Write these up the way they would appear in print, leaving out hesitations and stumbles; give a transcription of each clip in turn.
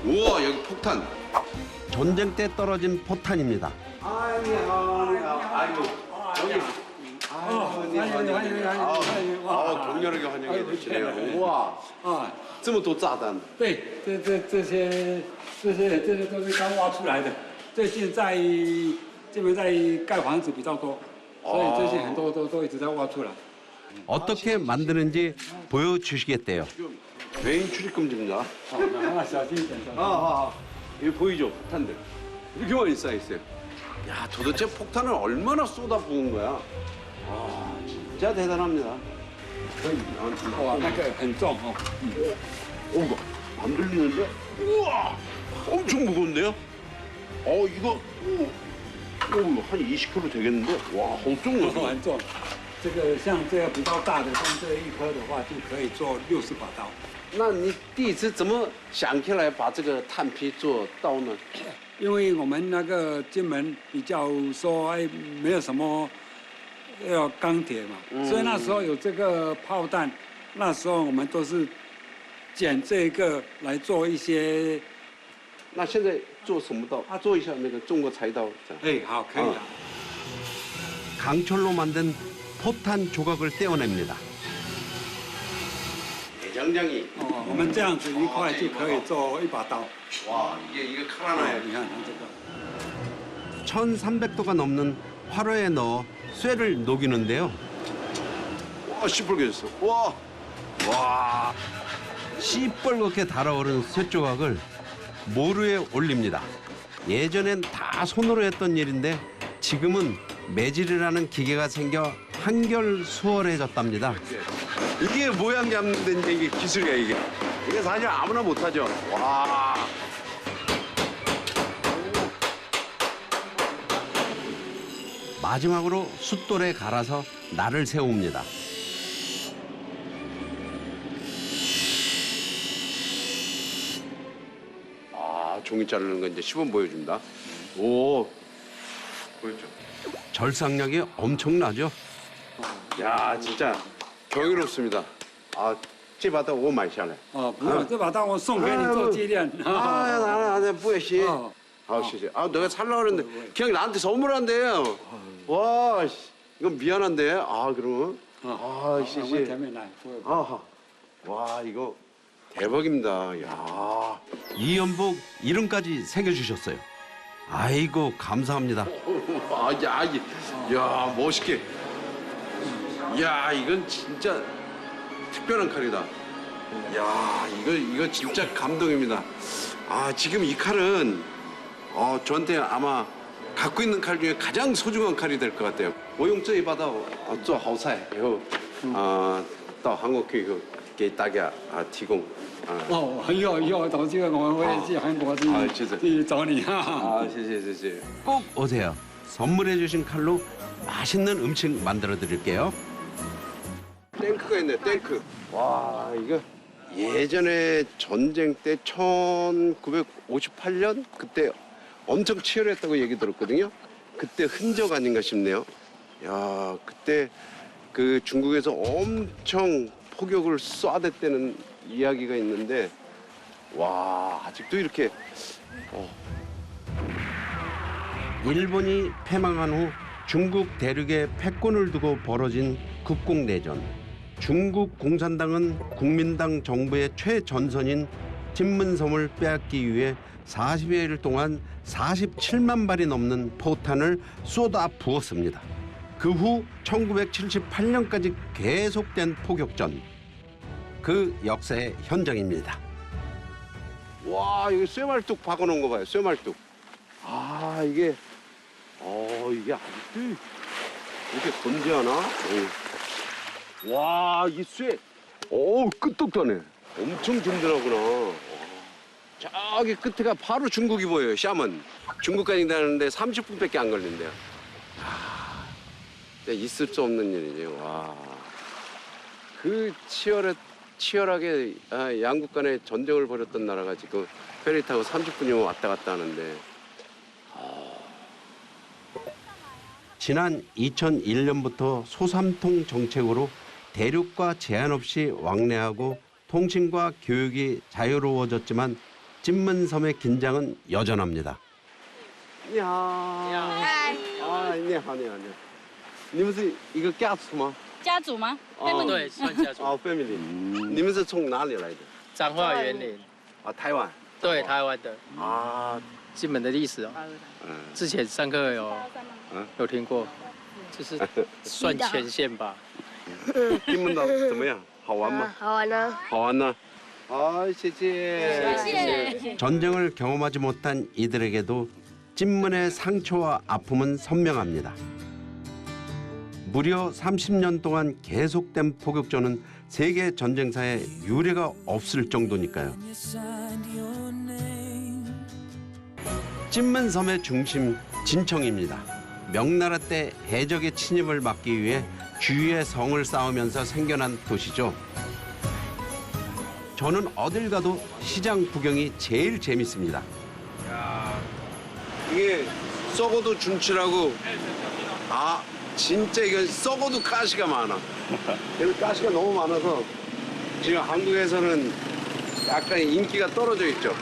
우와, 여기 폭탄. 전쟁 때 떨어진 포탄입니다. 아이고, 여기. 격렬하게 환영해 주시네요. 우와, 这么多炸弹。对，这些都是刚挖出来的。最近这边在盖房子比较多，所以最近很多都一直在挖出来。 어떻게 만드는지 보여주시겠대요. 개인 출입금지입니다.小心一点。 여기 보이죠? 폭탄들. 이렇게 많이 쌓여있어요. 야, 도대체 폭탄을 얼마나 쏟아 부은 거야? 와, 진짜 대단합니다. 哇，那个很重哦。 이거 안 들리는데? 우와! 엄청 무거운데요? 이거, 한 20kg 되겠는데? 와, 엄청 무거워. 很重。这个像这个比较大的，像这一颗的话，就可以做60把刀。 那你第一次怎么想起来把这个炭坯做刀呢？因为我们那个金门比较说没有什么要钢铁嘛，所以那时候有这个炮弹，那时候我们都是捡这个来做一些。 那现在做什么刀？做一下那个中国柴刀，这样。哎，好，可以了。 강철로 만든 포탄 조각을 떼어냅니다. 대장장이. 我们这样子一块就可以做一把刀。 와, 이게 칼 하나에. 你看这个。 1300도가 넘는 화로에 넣어 쇠를 녹이는데요. 와, 시뻘개졌어. 와. 시뻘겋게 달아오른 쇠 조각을 모루에 올립니다. 예전엔 다 손으로 했던 일인데 지금은 매질이라는 기계가 생겨 한결 수월해졌답니다. 이게 모양 잡는 데 이게 기술이야, 이게. 이게 사실 아무나 못하죠. 와. 마지막으로 숫돌에 갈아서 날을 세웁니다. 종이 자르는 거 이제 시범 보여줍니다. 오. 보였죠? 절삭력이 엄청나죠. 야, 진짜 경이롭습니다.这把刀我买下来。不用，这把刀我送给你做纪念。 나는 뿌야씨.谢谢. 내가 살라 그랬는데 그냥 나한테 선물한대요. 와, 이건 미안한데. 그러면. 씨씨. 와, 이거 대박입니다. 야. 이연복 이름까지 새겨주셨어요. 아이고 감사합니다. 야, 멋있게. 야, 이건 진짜 특별한 칼이다. 야, 이거 진짜 감동입니다. 지금 이 칼은 저한테 아마 갖고 있는 칼 중에 가장 소중한 칼이 될 것 같아요. 我用这一把刀做好菜以后到韩国去给大家提供 以后有机会我们会去韩国去找你。 谢谢. 꼭 오세요. 선물해주신 칼로 맛있는 음식 만들어 드릴게요. 탱크가 있네, 탱크. 와, 이거 예전에 전쟁 때 1958년 그때 엄청 치열했다고 얘기 들었거든요. 그때 흔적 아닌가 싶네요. 야, 그때 그 중국에서 엄청 폭격을 쏴댔다는 이야기가 있는데, 와, 아직도 이렇게. 일본이 패망한 후 중국 대륙에 패권을 두고 벌어진 국공내전. 중국 공산당은 국민당 정부의 최전선인 진문섬을 빼앗기 위해 40여일 동안 47만 발이 넘는 포탄을 쏟아 부었습니다. 그 후 1978년까지 계속된 포격전. 그 역사의 현장입니다. 와, 여기 쇠말뚝 박아놓은 거 봐요, 쇠말뚝. 이게 아직도 이렇게 건재하나? 와, 이 쇠. 끄떡하네. 엄청 든든하구나. 저기 끝에가 바로 중국이 보여요, 샤먼. 중국까지 가는데 30분밖에 안 걸린대요. 있을 수 없는 일이죠. 와. 그 치열하게 양국 간에 전쟁을 벌였던 나라가 지금 페리 타고 30분이면 왔다 갔다 하는데. 지난 2001년부터 소삼통 정책으로 대륙과 제한 없이 왕래하고 통신과 교육이 자유로워졌지만 찜문섬의 긴장은 여전합니다. 你好。嗨，啊，你好，你好，你好。你们是一个家族吗？家族吗？哦对，算家族。哦，family。你们是从哪里来的？彰化园林，啊，台湾。对，台湾的啊，金门的历史哦。嗯之前上课有听过，就是算前线吧。金门岛怎么样？好玩吗？好玩呢。好玩呢。好，谢谢。谢谢。 전쟁을 경험하지 못한 이들에게도 찜문의 상처와 아픔은 선명합니다. 무려 30년 동안 계속된 포격전은 세계 전쟁사에 유례가 없을 정도니까요. 찜문섬의 중심 진청입니다. 명나라 때 해적의 침입을 막기 위해 주위에 성을 쌓으면서 생겨난 도시죠. 저는 어딜 가도 시장 구경이 제일 재밌습니다. 이게 썩어도 준치라고. 아, 진짜 이거 썩어도 가시가 많아. 그래서 가시가 너무 많아서 지금 한국에서는 약간 인기가 떨어져 있죠.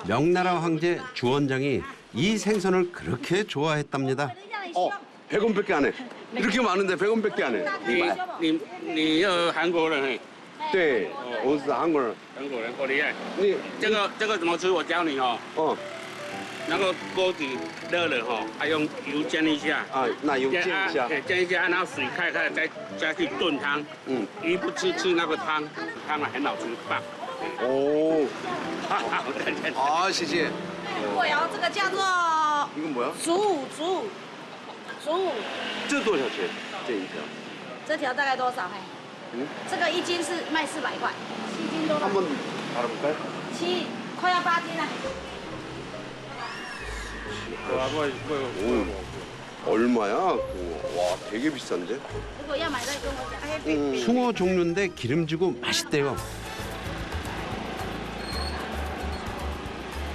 명나라 황제 주원장이 이 생선을 그렇게 좋아했답니다. 100원밖에 안 해. 이렇게 많은데 100원밖에 안 해. 你是韩国人嘿， 네, 我是韩国人。韩国人好厉害。你这个怎么吃？我教你哦。哦那个锅子热了哈，还用油煎一下。啊，那油煎一下。煎一下，然后水开开，再加去炖汤。嗯，鱼不吃那个汤，汤啊很好吃，棒。哦，哈哈，我看见。好，谢谢。过窑这个叫做이건 뭐야? 煮这多少钱？这一条？这条大概多少？嘿，嗯，这个一斤是卖400块，7斤多少？ 한번 알아볼까요? 7，快要8斤了。 오, 얼마야? 와, 되게 비싼데? 如果要买再跟我讲。哎， 숭어 종류인데 기름지고 맛있대요.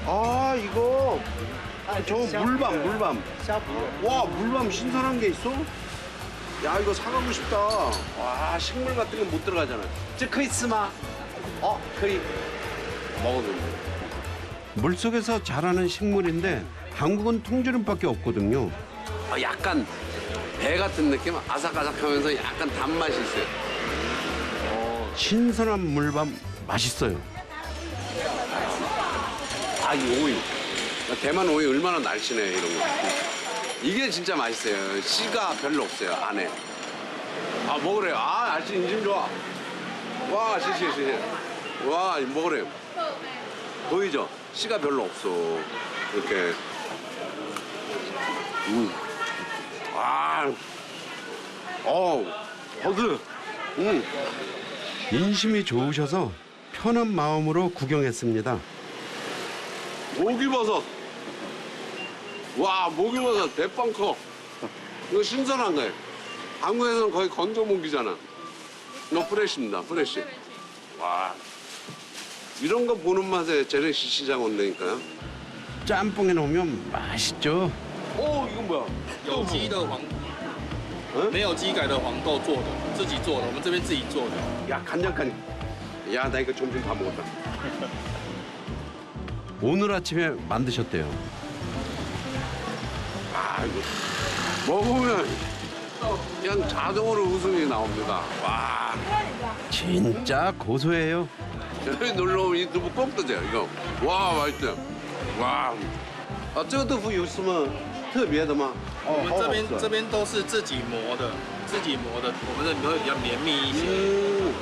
아, 이거. 저 물밤. 와, 물밤 신선한 게 있어? 야, 이거 사가고 싶다. 와, 식물 같은 건 못 들어가잖아. 저 크리스마. 크리. 먹어도 돼. 물속에서 자라는 식물인데 한국은 통조림밖에 없거든요. 약간 배 같은 느낌? 아삭아삭하면서 약간 단맛이 있어요. 신선한 물밤 맛있어요. 아, 이 오이. 대만 오이 얼마나 날씬해, 이런 거. 이게 진짜 맛있어요. 씨가 별로 없어요, 안에. 아, 먹으래요. 아, 아저씨 인심 좋아. 와, 시시. 와, 먹으래요. 보이죠? 씨가 별로 없어. 이렇게. 버드. 인심이 좋으셔서 편한 마음으로 구경했습니다. 목이버섯. 와, 목이버섯 대빵 커. 이거 신선한 거예요. 한국에서는 거의 건조목이잖아. 이거 프레쉬입니다, 프레쉬. 와, 이런 거 보는 맛에 재래시 시장 온다니까요. 짬뽕에 넣으면 맛있죠. 오, 이건 뭐야? 有机的黄，嗯没有机改的黄豆做的，自己做的，我们这边自己做的。 야, 간장까지. 야, 나 이거 점심 다 먹었다. 오늘 아침에 만드셨대요. 아, 이거 먹으면 그냥 자동으로 웃음이 나옵니다. 와, 진짜 고소해요. 여기 놀러 오면 이 두부 꼭 드세요, 이거. 와, 맛있어요. 와. 아, 这个豆腐有什么特别的吗？我们这边好好吃。这边都是自己磨的，我们的会比较绵密一些。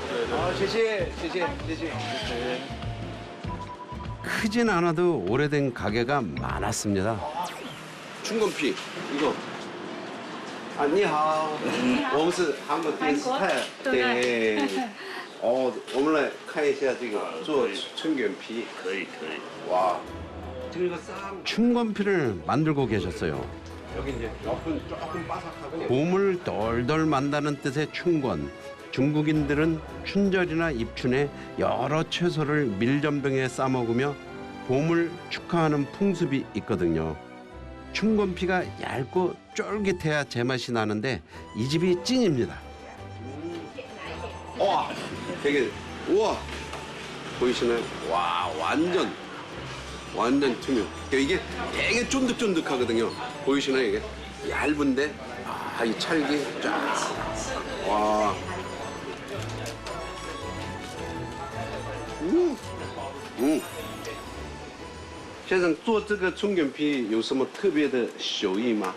对对。 아, 谢谢。 크진 않아도 오래된 가게가 많았습니다. 춘건피 이거. 아, 你好。我们是韩国电视台。对。我们来看一下这个做春卷皮。可以。와. 지금 이거 쌈. 춘건피를 만들고 계셨어요. 여기 이제 옆은 조금 바삭하고. 봄을 덜덜 만다는 뜻의 춘건. 중국인들은 춘절이나 입춘에 여러 채소를 밀전병에 싸먹으며 봄을 축하하는 풍습이 있거든요. 춘건피가 얇고 쫄깃해야 제맛이 나는데 이 집이 찐입니다. 와, 되게 우와. 보이시나요? 와, 완전 투명. 이게 되게 쫀득쫀득하거든요. 보이시나요, 이게? 얇은데, 이 찰기 쫙. 와. 先生做这个春卷皮有什么特别的手艺吗？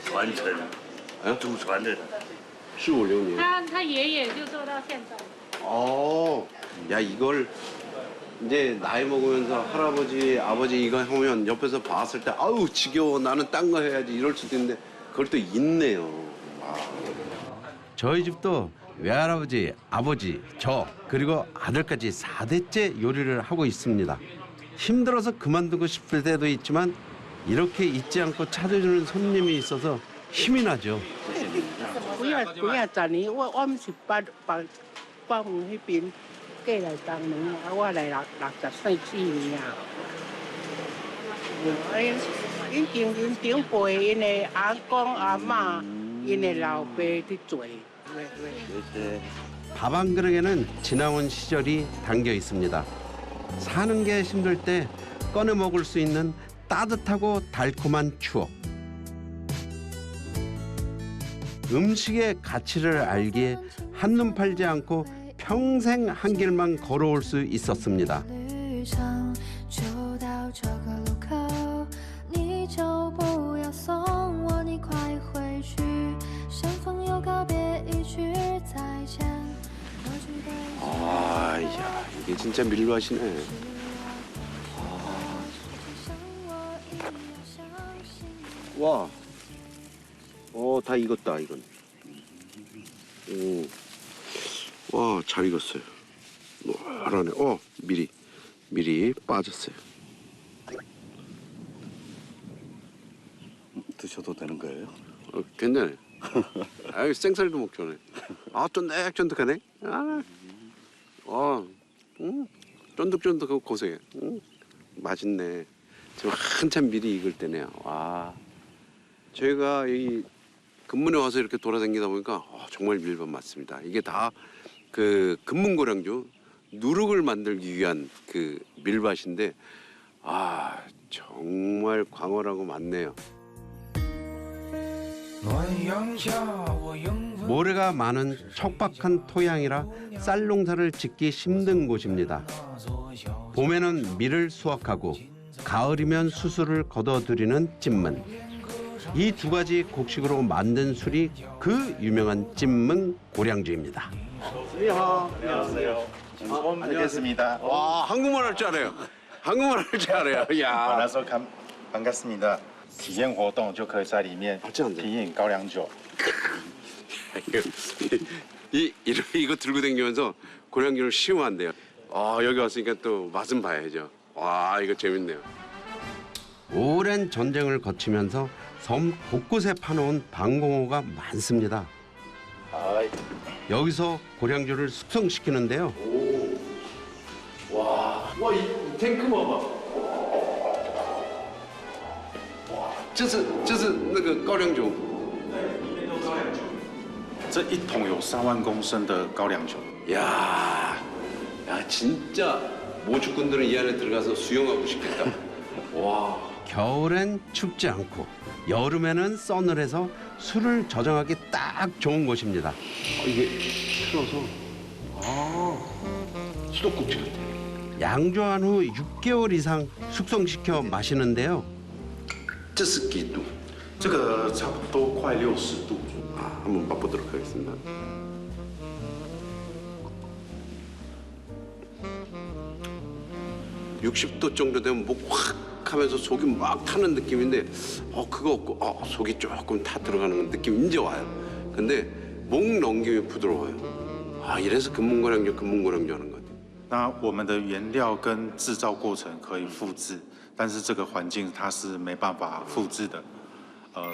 传承，祖传的。 15、16年。 他爷爷就做到现在。 야 이걸 이제 나이 먹으면서 할아버지, 아버지 이거 하면 옆에서 봤을 때 아우 지겨워 나는 딴 거 해야지 이럴 수도 있는데 그걸 또 있네요. 저희 집도 외할아버지, 아버지, 저 그리고 아들까지 4대째 요리를 하고 있습니다. 힘들어서 그만두고 싶을 때도 있지만 이렇게 잊지 않고 찾아주는 손님이 있어서 힘이 나죠. 不要10年，我们是8门那边过来当门，我来64年啊。因长辈，因的阿公阿妈，因的老爸在做。 밥 한 그릇에는 지나온 시절이 담겨 있습니다. 사는 게 힘들 때 꺼내 먹을 수 있는 따뜻하고 달콤한 추억. 음식의 가치를 알기에 한눈 팔지 않고 평생 한 길만 걸어올 수 있었습니다. 旅程就到这个路口，你就不要送我，你快回去。相逢又告别，一句再见。 야 이게 진짜 밀루하시네. 와, 다 익었다 이건. 와, 잘 익었어요. 노란해. 미리 빠졌어요. 드셔도 되는 거예요? 괜찮아요. 생쌀도 먹잖아요. 쫀득쫀득하네. 쫀득쫀득하고 고소해. 맛있네. 지금 한참 미리 익을 때네요. 와. 저희가 이 금문에 와서 이렇게 돌아다니다 보니까 정말 밀밥 맞습니다. 이게 다 그 금문고량주 누룩을 만들기 위한 그 밀밭인데 정말 광활하고 많네요. 모래가 많은 척박한 토양이라 쌀 농사를 짓기 힘든 곳입니다. 봄에는 밀을 수확하고 가을이면 수수를 걷어들이는 찐문. 이 두 가지 곡식으로 만든 술이 그 유명한 찐문 고량주입니다. 안녕하세요. 처음 뵙겠습니다. 와, 한국말 할 줄 알아요. 한국말 할 줄 알아요. 야. 만나서 반갑습니다. 体验活动就可以在里面体验高粱酒。 이거 들고 다니면서 고량주를 시음한대요. 여기 왔으니까 또 맛은 봐야죠. 와, 이거 재밌네요. 오랜 전쟁을 거치면서 섬 곳곳에 파놓은 방공호가 많습니다. 여기서 고량주를 숙성시키는데요. 와, 이 탱크 봐봐. 这是那个高粱酒。这一桶有3万公升的高粱酒。 야, 진짜 모주꾼들은 이 안에 들어가서 수영하고 싶겠다. 와. 겨울엔 춥지 않고 여름에는 서늘해서 술을 저장하기 딱 좋은 곳입니다. 이게 틀어서 수도꼭지 같아. 양조한 후 6개월 이상 숙성시켜 마시는데요. 这是几度？这个差不多快60度。 한번 맛보도록 하겠습니다. (60도) 정도 되면 목 확 하면서 속이 막 타는 느낌인데 그거 없고 속이 조금 타 들어가는 느낌이 이제 와요. 근데 목 넘김이 부드러워요. 이래서 금문고량주 하는 것 같아요. 那我们的原料跟制造过程可以复制，但是这个环境它是没办法复制的，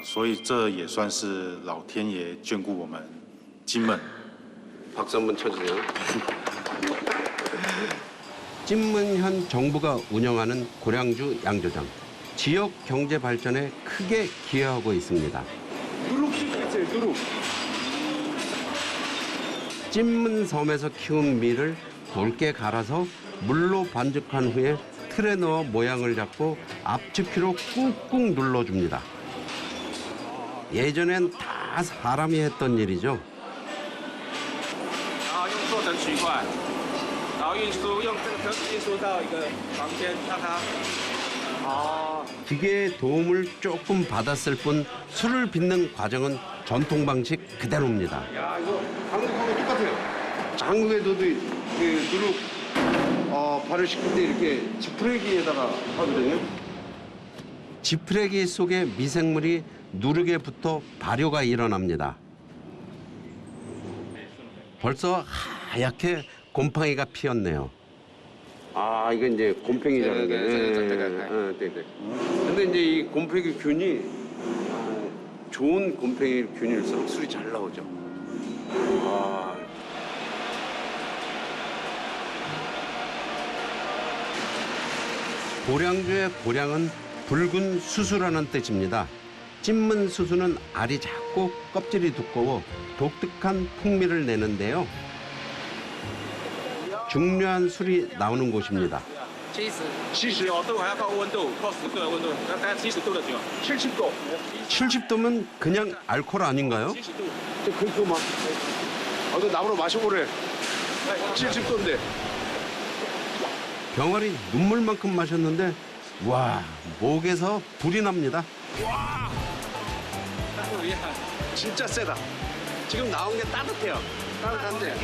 所以这也算是老天爷眷顾我们金门。 박수 한번 쳐주세요. 찐문현 정부가 운영하는 고량주 양조장. 지역 경제 발전에 크게 기여하고 있습니다. 누룩 시켰어요, 누룩. 찐문섬에서 키운 밀을 굵게 갈아서 물로 반죽한 후에 틀에 넣어 모양을 잡고 압축기로 꾹꾹 눌러줍니다. 예전엔 다 사람이 했던 일이죠. 然后用做成曲块，然后运输用这个车子运输到一个房间，让它 기계의 도움을 조금 받았을 뿐 술을 빚는 과정은 전통 방식 그대로입니다. 야, 이거 한국하고 똑같아요. 한국에서도 그 누룩 발효시킬 때 이렇게 지푸레기에다가 하거든요. 지푸레기 속에 미생물이 누룩에 붙어 발효가 일어납니다. 벌써 하얗게 곰팡이가 피었네요. 아, 이거 이제 곰팡이라는 게. 네. 근데 이제 이 곰팡이 균이 좋은 곰팡이 균일수록 술이 잘 나오죠. 아. 고량주의 고량은 붉은 수수라는 뜻입니다. 찐문 수수는 알이 작고 껍질이 두꺼워 독특한 풍미를 내는데요. 중요한 술이 나오는 곳입니다. 70度还要靠温度，靠10度的温度，那大概70度的酒。 70도. 70도면 그냥 알코올 아닌가요? 70도. 그만. 너 나보러 마셔보래. 70도인데. 병아리 눈물만큼 마셨는데 와, 목에서 불이 납니다. 진짜 세다. 지금 나온 게 따뜻해요. 따뜻한데.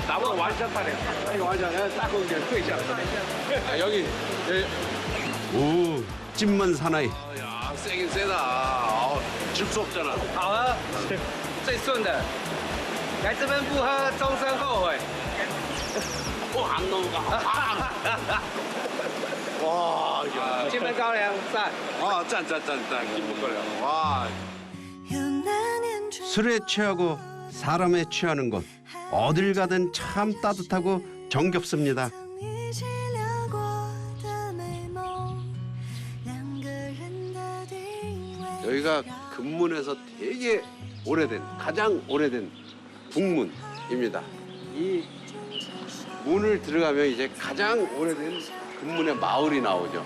나보다 완전 타네. 이거 완전 따가운 게 끓이지 않아. 여기. 오, 찐문 사나이. 야, 세긴 세다. 질 수 없잖아. 好喝，最顺的。来这边不喝，终身后悔。 안 넘어가. 와, 야. 金门高粱赞。 아, 짠. 기쁘거려. 와. 술에 취하고 사람에 취하는 곳. 어딜 가든 참 따뜻하고 정겹습니다. 여기가 금문에서 되게 오래된, 가장 오래된 북문입니다. 이 문을 들어가면 이제 가장 오래된 금문의 마을이 나오죠.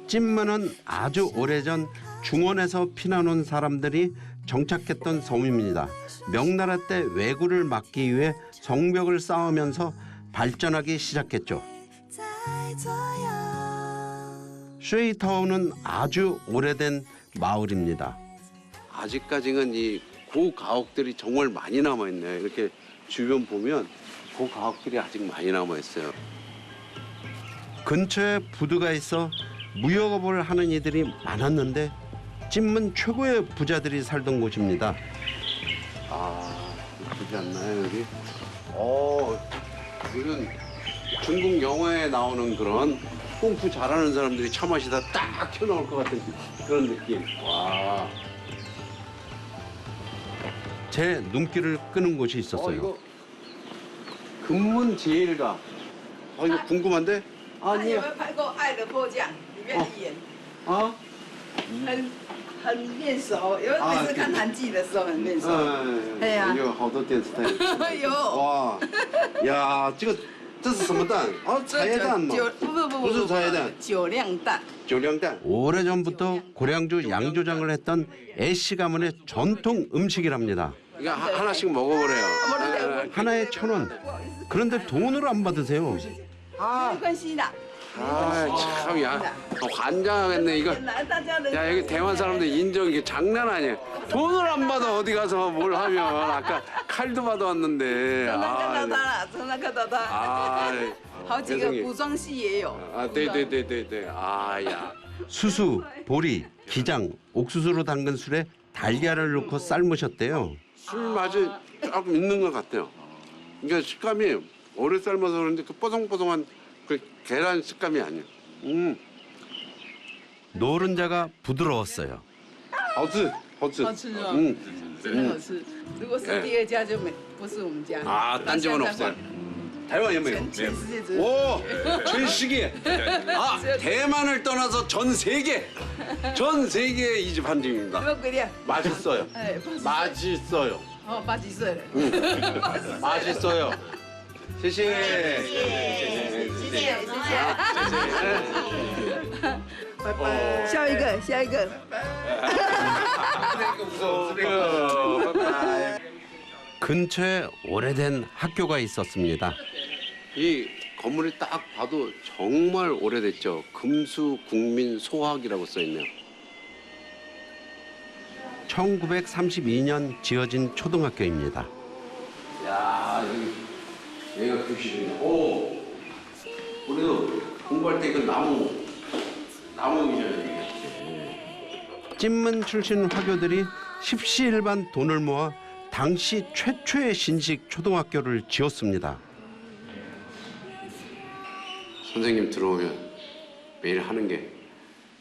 찐문은 아주 오래전 중원에서 피난 온 사람들이 정착했던 섬입니다. 명나라 때 왜구를 막기 위해 성벽을 쌓으면서 발전하기 시작했죠. 쉐이타운은 아주 오래된 마을입니다. 아직까지는 이 고가옥들이 정말 많이 남아있네요. 이렇게 주변 보면 고가옥들이 아직 많이 남아있어요. 근처에 부두가 있어 무역업을 하는 이들이 많았는데 찐문 최고의 부자들이 살던 곳입니다. 아, 예쁘지 않나요, 여기? 이건 중국 영화에 나오는 그런 꽁푸 잘하는 사람들이 차 마시다 딱 튀어나올 것 같은 그런 느낌. 와. 제 눈길을 끄는 곳이 있었어요. 이거 금문 제일가. 이거 궁금한데? 你有没有拍过《爱的迫降》里面的演？啊？很面熟，因为每次看韩剧的时候很面熟。对呀。有好多电视台。有。哇，呀，这是什么蛋？茶叶蛋吗？不是茶叶蛋。酒酿蛋。 酒酿蛋. 오래전부터 고량주 양조장을 했던 애씨 가문의 전통 음식이랍니다. 이거 하나씩 먹어보래요. 하나에 1,000원. 그런데 돈을 안 받으세요. 没关系的。 참, 야, 환장하겠네, 이거. 야, 여기 대만 사람들 인정, 이게 장난 아니야. 돈을 안 받아, 어디 가서 뭘 하면. 아까 칼도 받아왔는데. 从那看到他，好几个古装戏也有。 네. 아, 야. 수수, 보리, 기장, 옥수수로 담근 술에 달걀을 넣고 삶으셨대요. 술 맛이 조금 있는 것 같아요. 그러니까 식감이 오래 삶아서 그런데 그 뽀송뽀송한 그 계란 식감이 아니에요. 노른자가 부드러웠어요. 好吃。好吃哦，真的好吃。如果是第二家就不是我们家。 아, 딴 집은 없어요.台湾有没有? 全世界只有。 오, 전 세계. 아, 대만을 떠나서 전 세계. 전 세계에 이 집 한 집입니다. 맛있어요. 맛있어요. 哦，8几岁了。 맛있어요. 谢谢. 谢谢。拜拜。下一个，下一个。 근처에 오래된 학교가 있었습니다. 이 건물이 딱 봐도 정말 오래됐죠. 금수국민소학이라고 써있네요. 1932년 지어진 초등학교입니다. 야, 여기가 교실이네. 오, 우리도 공부할 때 이거 나무이잖아요, 이게. 찐문 출신 화교들이 십시일반 돈을 모아 당시 최초의 신식 초등학교를 지었습니다. 선생님 들어오면 매일 하는 게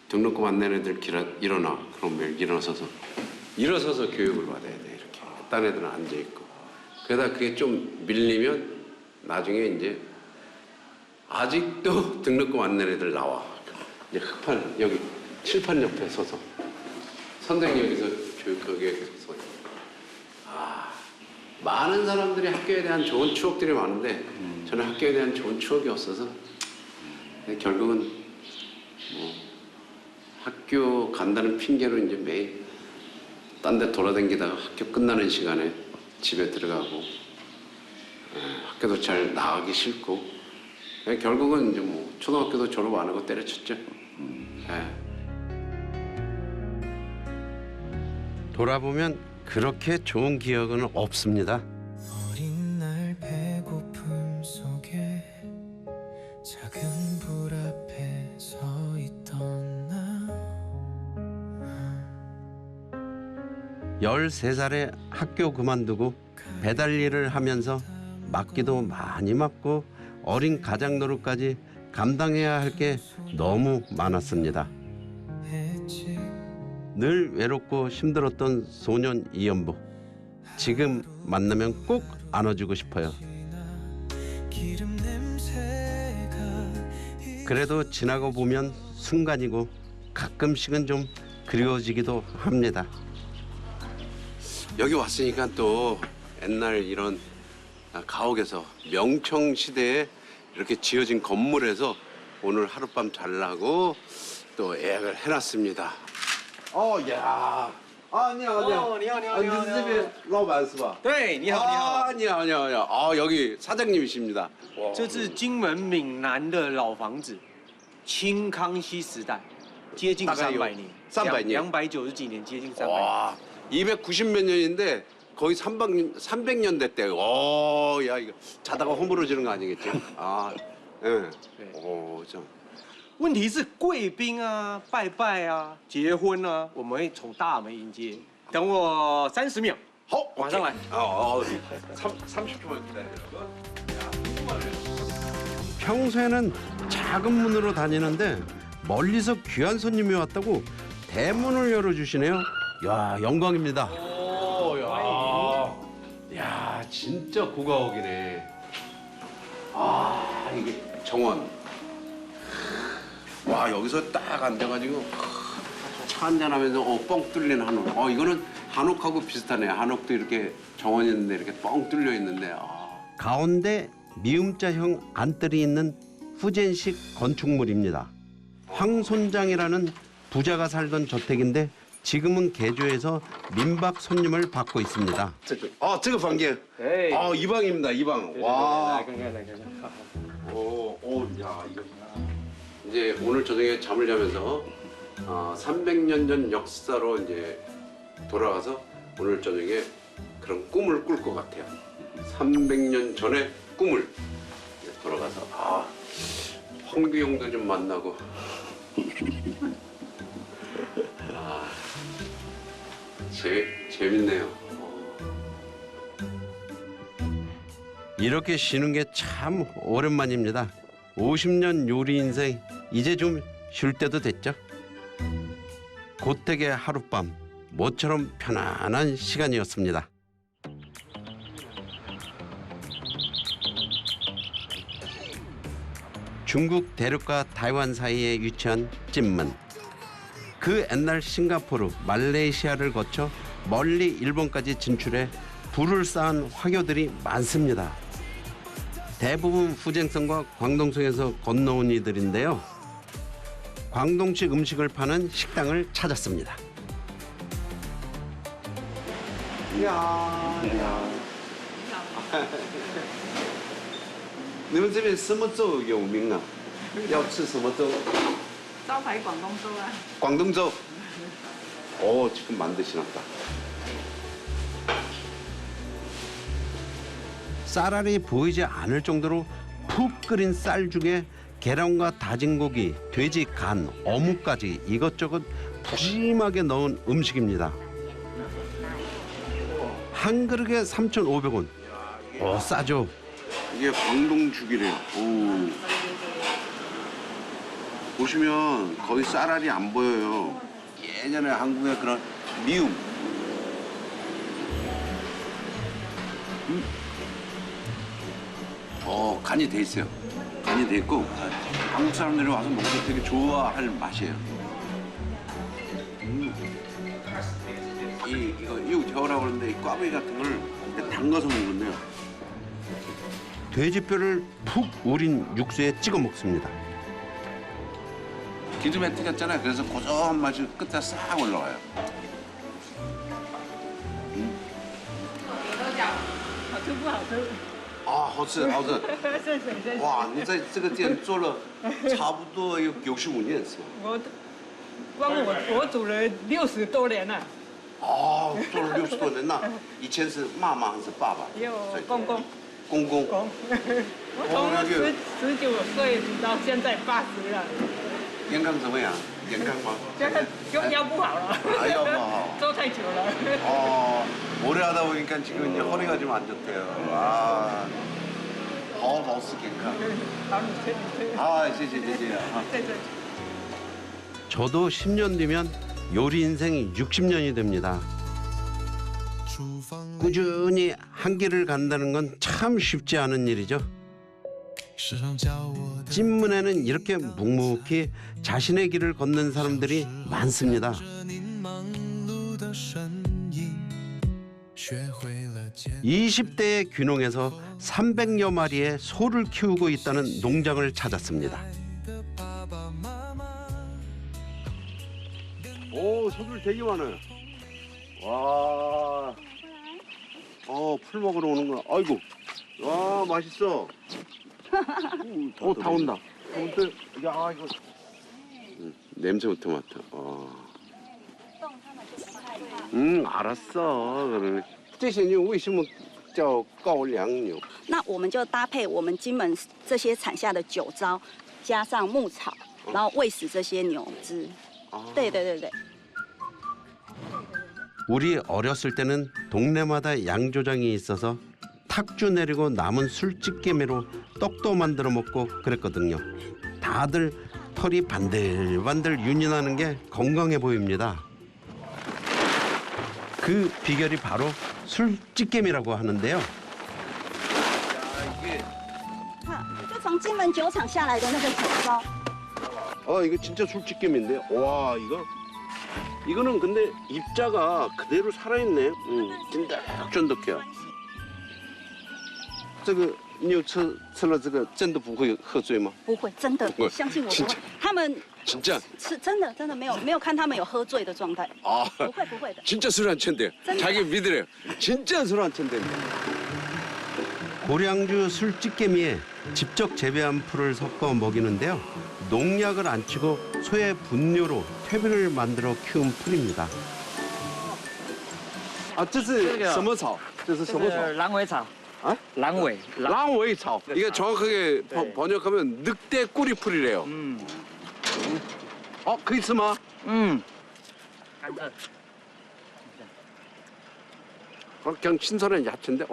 등록금 안 내는 애들 일어나. 그럼 매일 일어서서 교육을 받아야 돼. 이렇게. 딴 애들은 앉아있고. 그러다 그게 좀 밀리면 나중에 이제 아직도 등록금 안 내는 애들 나와. 이제 흑판 여기 칠판 옆에 서서 선생님 여기서 교육하게 서서 많은 사람들이 학교에 대한 좋은 추억들이 많은데 저는 학교에 대한 좋은 추억이 없어서 결국은 뭐 학교 간다는 핑계로 이제 매일 딴 데 돌아다니다가 학교 끝나는 시간에 집에 들어가고 학교도 잘 나가기 싫고 결국은 이제 뭐 초등학교도 졸업 안 하고 때려쳤죠. 돌아보면 그렇게 좋은 기억은 없습니다. 어린 날 배고픔 속에 작은 불 앞에 서 있던 나 13살에 학교 그만두고 배달 일을 하면서 맞기도 많이 맞고 어린 가장 노릇까지 감당해야 할 게 너무 많았습니다. 늘 외롭고 힘들었던 소년 이연부. 지금 만나면 꼭 안아주고 싶어요. 그래도 지나고 보면 순간이고 가끔씩은 좀 그리워지기도 합니다. 여기 왔으니까 또 옛날 이런 가옥에서 명청시대에 이렇게 지어진 건물에서 오늘 하룻밤 자려고 또 예약을 해놨습니다. 야.你好。你好，你好，你是这边老板是吧？对，你好，你好。你好，你好，你好。여기 사장님이십니다. 这是金门闽南的老房子，清康熙时代，接近300年，300年，290几年，接近300年。 와, 290몇 년인데 거의 300년 됐대요. 야 이거 자다가 허물어지는 거 아니겠지? 예. 참. 问题是贵宾啊、拜拜啊、结婚啊，我们会从大门迎接。等我30秒，好，马上来。 30초만 기다려. 평소에는 작은 문으로 다니는데 멀리서 귀한 손님이 왔다고 대문을 열어주시네요. 야, 영광입니다. 야, 진짜 고가옥이네. 이게 정원. 와, 여기서 딱 앉아가지고 차 한잔하면서 뻥 뚫린 한옥. 이거는 한옥하고 비슷하네. 한옥도 이렇게 정원 있는데 이렇게 뻥 뚫려 있는데. 가운데 미음자형 안뜰이 있는 후젠식 건축물입니다. 황손장이라는 부자가 살던 저택인데 지금은 개조해서 민박 손님을 받고 있습니다. 这个房间. 이 방입니다. 이 방. 와. 야, 이거. 이제 오늘 저녁에 잠을 자면서 300년 전 역사로 이제 돌아가서 오늘 저녁에 그런 꿈을 꿀 것 같아요. 300년 전의 꿈을 돌아가서 황비용도 좀 만나고 재밌네요. 이렇게 쉬는 게 참 오랜만입니다. 50년 요리 인생 이제 좀 쉴 때도 됐죠. 고택의 하룻밤 모처럼 편안한 시간이었습니다. 중국 대륙과 타이완 사이에 위치한 찐문. 그 옛날 싱가포르, 말레이시아를 거쳐 멀리 일본까지 진출해 불을 쌓은 화교들이 많습니다. 대부분 후쟁성과 광동성에서 건너온 이들인데요. 광동식 음식을 파는 식당을 찾았습니다. 야. 你们这边什么粥有名啊？要吃什么粥？招牌广东粥啊。 광동粥. 오, 지금 만드시나 보다. 쌀알이 보이지 않을 정도로 푹 끓인 쌀죽에 계란과 다진 고기, 돼지 간, 어묵까지 이것저것 푸짐하게 넣은 음식입니다. 한 그릇에 3,500원. 오, 싸죠? 이게 광동죽이래요. 오. 보시면 거의 쌀알이 안 보여요. 예전에 한국의 그런 미음. 간이 돼 있어요. 간이 돼 있고 한국 사람들이 와서 먹어도 되게 좋아할 맛이에요. 이거 이우태우라고 그러는데 이 꽈배기 같은 걸 담가서 먹는데요. 돼지뼈를 푹 우린 육수에 찍어 먹습니다. 기름에 튀겼잖아요. 그래서 고소한 맛이 끝에 싹 올라와요. 好吃不好吃？啊，好吃，好吃！谢谢谢谢。哇，你在这个店做了差不多有95年是吧？光我煮了60多年了。哦，做了60多年，那以前是妈妈还是爸爸？有公公。公公。我从19岁到现在80了。健康怎么样？健康吗？就腰不好了。啊，腰不好。做太久了。 오래 하다 보니까 지금 이제 허리가 좀 안 좋대요. 아,保持健康. 아, 谢谢. 저도 10년 뒤면 요리 인생 60년이 됩니다. 꾸준히 한 길을 간다는 건 참 쉽지 않은 일이죠. 찐문에는 이렇게 묵묵히 자신의 길을 걷는 사람들이 많습니다. 20대의 귀농에서 300여 마리의 소를 키우고 있다는 농장을 찾았습니다. 오, 소들 되게 많아요. 와, 풀 먹으러 오는 거야. 아이고, 와, 맛있어. 다 온다. 야, 이거. 냄새부터 맡아. 알았어. 그러네. 这些牛为什么叫高粱牛？那我们就搭配我们金门这些产下的酒糟，加上牧草，然后喂食这些牛只。对对对对。 우리 어렸을 때는 동네마다 양조장이 있어서 탁주 내리고 남은 술집게미로 떡도 만들어 먹고 그랬거든요. 다들 털이 반들반들 윤이 나는 게 건강해 보입니다. 그 비결이 바로 술집게미라고 하는데요. 就从金门酒厂下来的那个酒糟。 이거 진짜 술집게미인데. 와, 이거는 근데 입자가 그대로 살아있네. 찐득찐득해요. 这个你有吃了这个真的不会喝醉吗？不会，真的，相信我不会。他们 진짜 是真的没有看他们有喝醉的状态。不会的。 진짜 술 안 취한대요. 자기 믿으래요. 진짜 술 안 취한대요. 고량주 술집게미에 직접 재배한 풀을 섞어 먹이는데요. 농약을 안 치고 소의 분뇨로 퇴비를 만들어 키운 풀입니다. 这是什么草？这是什么草？ 狼尾草。 랑웨이草. 이게 정확하게 번역하면 늑대 꼬리풀이래요. 可以吃吗？ 그냥 신선한 야채인데,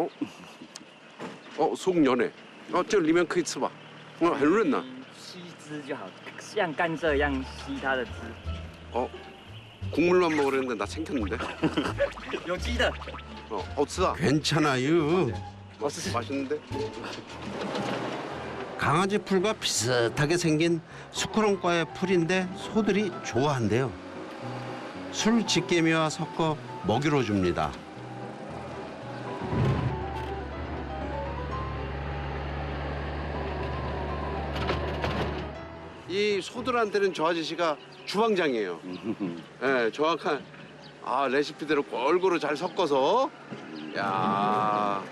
속 연해. 这里面可以吃吧？很润呐。吸汁就好，像甘蔗一样吸它的汁。 국물만 먹으려는데 나 생겼는데. 有机的。 吃啊. 괜찮아요. 맛있는데? 강아지 풀과 비슷하게 생긴 수크롱과의 풀인데 소들이 좋아한대요. 술집게미와 섞어 먹이로 줍니다. 이 소들한테는 저 아저씨가 주방장이에요. 네, 정확한 레시피대로 골고루 잘 섞어서. 야,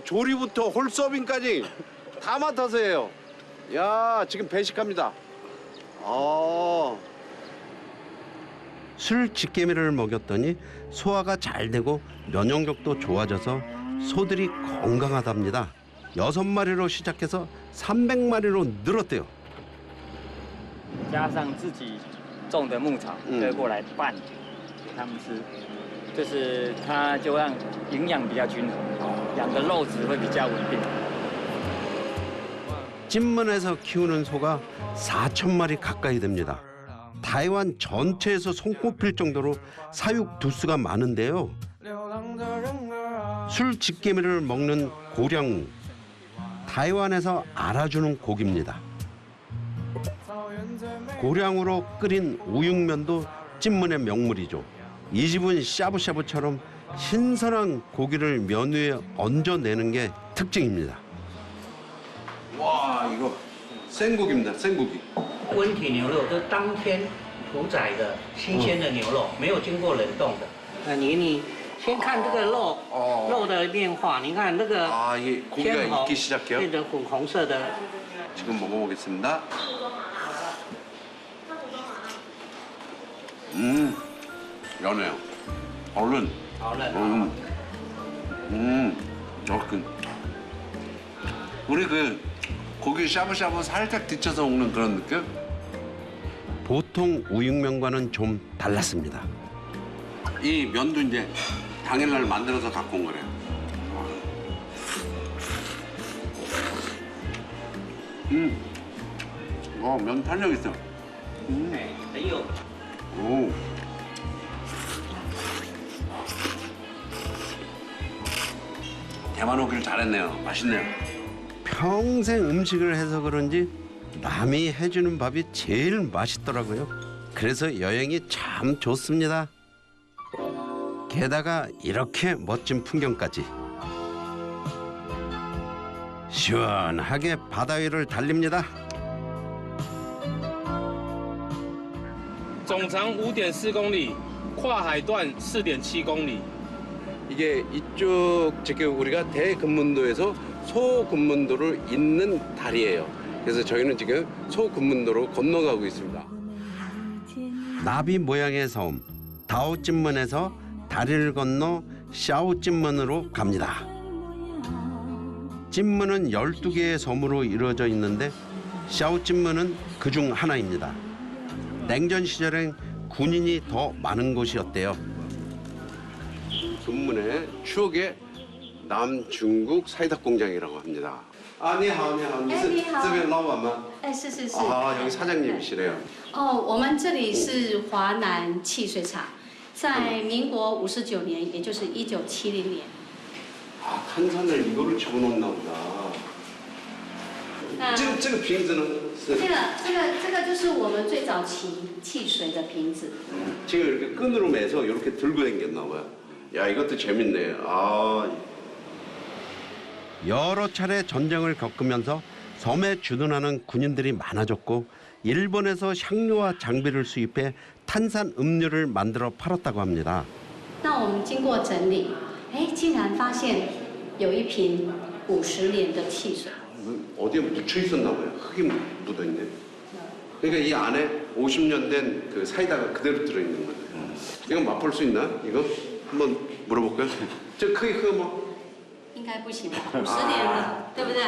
조리부터 홀 서빙까지 다 맡아서 해요. 야, 지금 배식합니다. 술 집게미를 먹였더니 소화가 잘 되고 면역력도 좋아져서 소들이 건강하답니다. 6마리로 시작해서 300마리로 늘었대요. 加上自己种的牧草割过来拌给他们吃，就是它就让营养比较均衡，养的肉质会比较稳定。 찐문에서 키우는 소가 4,000마리 가까이 됩니다. 타이완 전체에서 손꼽힐 정도로 사육 두수가 많은데요. 술 집게미를 먹는 고량우. 타이완에서 알아주는 고기입니다. 고량으로 끓인 우육면도 찐문의 명물이죠. 이 집은 샤브샤브처럼 신선한 고기를 면 위에 얹어내는 게 특징입니다. 와, 이거 생고기입니다. 생고기. 温体牛肉都是当天屠宰的新鲜的牛肉，没有经过冷冻的。你先看这个肉，肉的变化，你看那个 이게 고기가 鲜红 익기 시작해요? 变成粉红色的。 지금 먹어보겠습니다. 연해요. 얼른. 우리 고기 샤브샤브 살짝 데쳐서 먹는 그런 느낌? 보통 우육면과는 좀 달랐습니다. 이 면도 이제 당일날 만들어서 갖고 온 거래요. 면 탄력 있어. 오. 대만 오기를 잘했네요. 맛있네요. 평생 음식을 해서 그런지 남이 해주는 밥이 제일 맛있더라고요. 그래서 여행이 참 좋습니다. 게다가 이렇게 멋진 풍경까지. 시원하게 바다 위를 달립니다. 总长5.4公里，跨海段4.7公里。 이게 이쪽 지금 우리가 대금문도에서 소금문도를 잇는 다리예요. 그래서 저희는 지금 소금문도로 건너가고 있습니다. 나비 모양의 섬 다오찐문에서 다리를 건너 샤오찐문으로 갑니다. 찐문은 12개의 섬으로 이루어져 있는데 샤오찐문은 그중 하나입니다. 냉전 시절엔 군인이 더 많은 곳이었대요. 금문의 추억의 남중국 사이다 공장이라고 합니다.你好，你好，你是这边老板吗？是。여기 사장님이시래요. 我们这里是华南汽水厂，在民国59年，也就是1970年。 탄산을 이거를 집어넣나 보다. 这个瓶子呢？这个就是我们最早期汽水的瓶子。 지금 이렇게 끈으로 매서 이렇게 들고 다녔나 봐요. 야, 이것도 재밌네. 여러 차례 전쟁을 겪으면서 섬에 주둔하는 군인들이 많아졌고 일본에서 향료와 장비를 수입해 탄산 음료를 만들어 팔았다고 합니다. 那我们经过整理，竟然发现有一瓶50年的汽水。 어디에 묻혀 있었나 봐요. 흙이 묻어 있네. 그러니까 이 안에 50년 된 그 사이다가 그대로 들어 있는 거예요. 이거 맛볼 수 있나? 이거 한번 물어볼까요? 저 크기 뭐? 应该不行吧？50年了，对不对？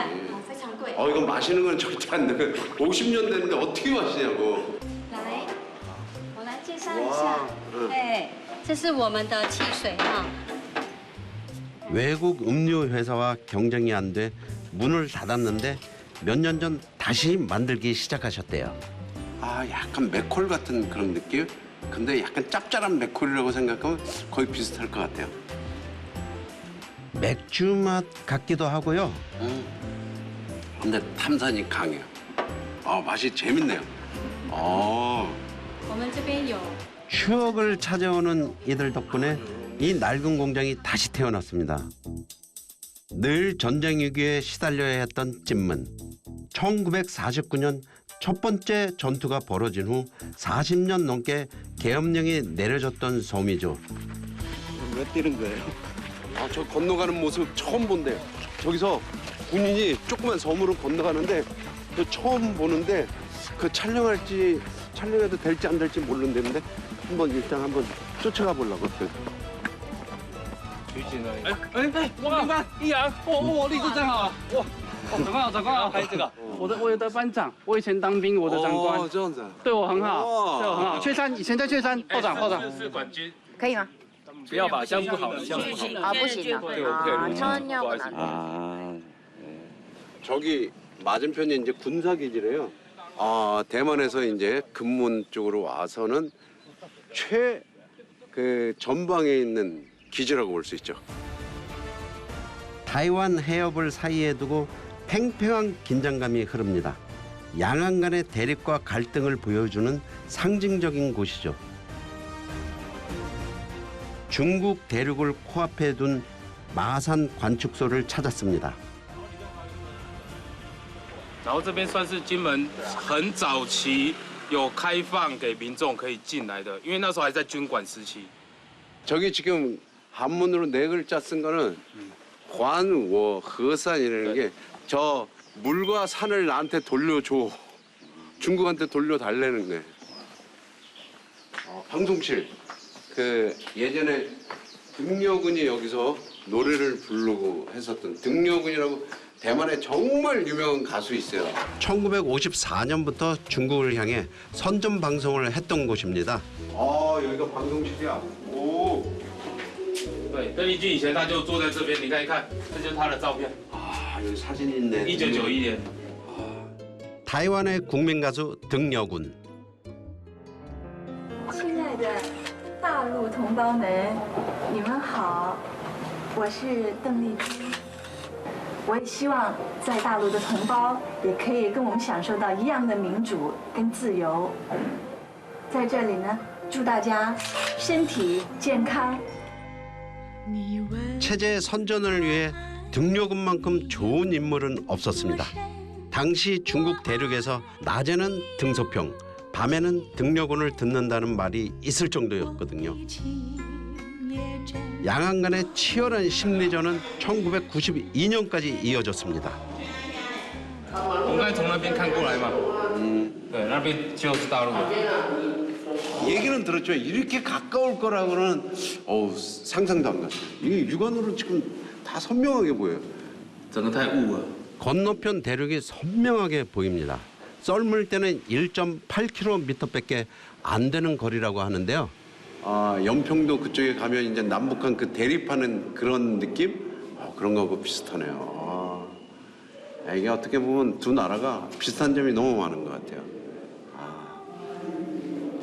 非常贵。 이거 마시는 건 절대 안 돼. 50년 됐는데 어떻게 마시냐고. 来，我来介绍一下。这是我们的汽水哈。 외국 음료 회사와 경쟁이 안 돼 문을 닫았는데 몇 년 전 다시 만들기 시작하셨대요. 약간 맥콜 같은 그런 느낌? 근데 약간 짭짤한 맥콜이라고 생각하면 거의 비슷할 것 같아요. 맥주 맛 같기도 하고요. 근데 탄산이 강해요. 맛이 재밌네요. 我们这边有 추억을 찾아오는 이들 덕분에 이 낡은 공장이 다시 태어났습니다. 늘 전쟁 위기에 시달려야 했던 찐문. 1949년 첫 번째 전투가 벌어진 후 40년 넘게 계엄령이 내려졌던 섬이죠. 왜 뛰는 거예요? 아, 저 건너가는 모습 처음 본대요. 저기서 군인이 조그만 섬으로 건너가는데 저 처음 보는데 그 촬영해도 될지 안 될지 모르는데 일단 한번 쫓아가 보려고. 我明白，易阳，我立志站好，哇，长官好，拍这个，我有的班长，我以前当兵，我的长官，这样子啊，对我很好，对我很好。雀山以前在雀山，炮长，是管军，可以吗？不要把相不好，相不好。 아, 不行啊，천연냐고 안 돼. 저기 맞은편이 이제 군사기지래요. 아, 대만에서 이제 금문 쪽으로 와서는 그 전방에 있는 기지라고 볼 수 있죠. 타이완 해협을 사이에 두고 팽팽한 긴장감이 흐릅니다. 양안 간의 대립과 갈등을 보여주는 상징적인 곳이죠. 중국 대륙을 코앞에 둔 마산 관측소를 찾았습니다. 然后这边算是金门很早期有开放给民众可以进来的，因为那时候还在军管时期。 저기 지금 한문으로 4글자 쓴 거는 관워 허산이라는 게 저 물과 산을 나한테 돌려줘. 중국한테 돌려달라는 거예요. 방송실. 그 예전에 등려군이 여기서 노래를 부르고 했었던 등려군이라고 대만에 정말 유명한 가수 있어요. 1954년부터 중국을 향해 선전 방송을 했던 곳입니다. 아, 여기가 방송실이야. 오. 对，邓丽君以前他就坐在这边，你看一看，这就是他的照片。 아, 여기 사진 있네. 1991年。 타이완의 국민 가수 등려군. 亲爱的大陆同胞们，你们好，我是邓丽君。我也希望在大陆的同胞也可以跟我们享受到一样的民主跟自由。在这里呢，祝大家身体健康。 체제 선전을 위해 등려군만큼 좋은 인물은 없었습니다. 당시 중국 대륙에서 낮에는 등소평, 밤에는 등려군을 듣는다는 말이 있을 정도였거든요. 양안 간의 치열한 심리전은 1992년까지 이어졌습니다. 我刚才从那边看过来嘛，对，那边就是大陆。 얘기는 들었죠. 이렇게 가까울 거라고는 상상도 안 갔어요. 이게 육안으로 지금 다 선명하게 보여요. 건너편 대륙이 선명하게 보입니다. 썰물 때는 1.8km밖에 안 되는 거리라고 하는데요. 아, 연평도 그쪽에 가면 이제 남북한 그 대립하는 그런 느낌? 그런 거하고 비슷하네요. 이게 어떻게 보면 두 나라가 비슷한 점이 너무 많은 것 같아요.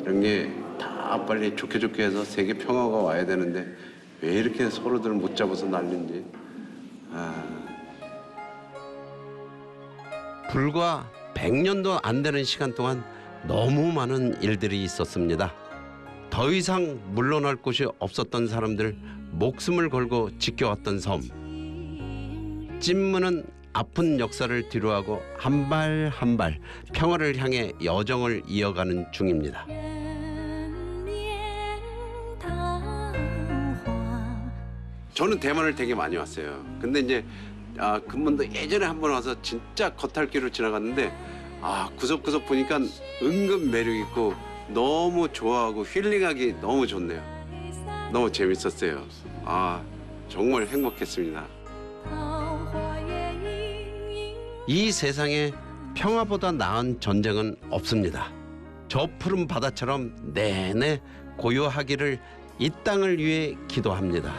이런 게 다 빨리 좋게 해서 세계 평화가 와야 되는데 왜 이렇게 서로들 못 잡아서 난린지. 불과 100년도 안 되는 시간 동안 너무 많은 일들이 있었습니다. 더 이상 물러날 곳이 없었던 사람들, 목숨을 걸고 지켜왔던 섬. 찐무는 아픈 역사를 뒤로하고 한 발 한 발 평화를 향해 여정을 이어가는 중입니다. 저는 대만을 되게 많이 왔어요. 근데 이제 금문도 예전에 한번 와서 진짜 겉핥기로 지나갔는데 구석구석 보니까 은근 매력 있고 너무 좋아하고 힐링하기 너무 좋네요. 너무 재밌었어요. 정말 행복했습니다. 이 세상에 평화보다 나은 전쟁은 없습니다. 저 푸른 바다처럼 내내 고요하기를 이 땅을 위해 기도합니다.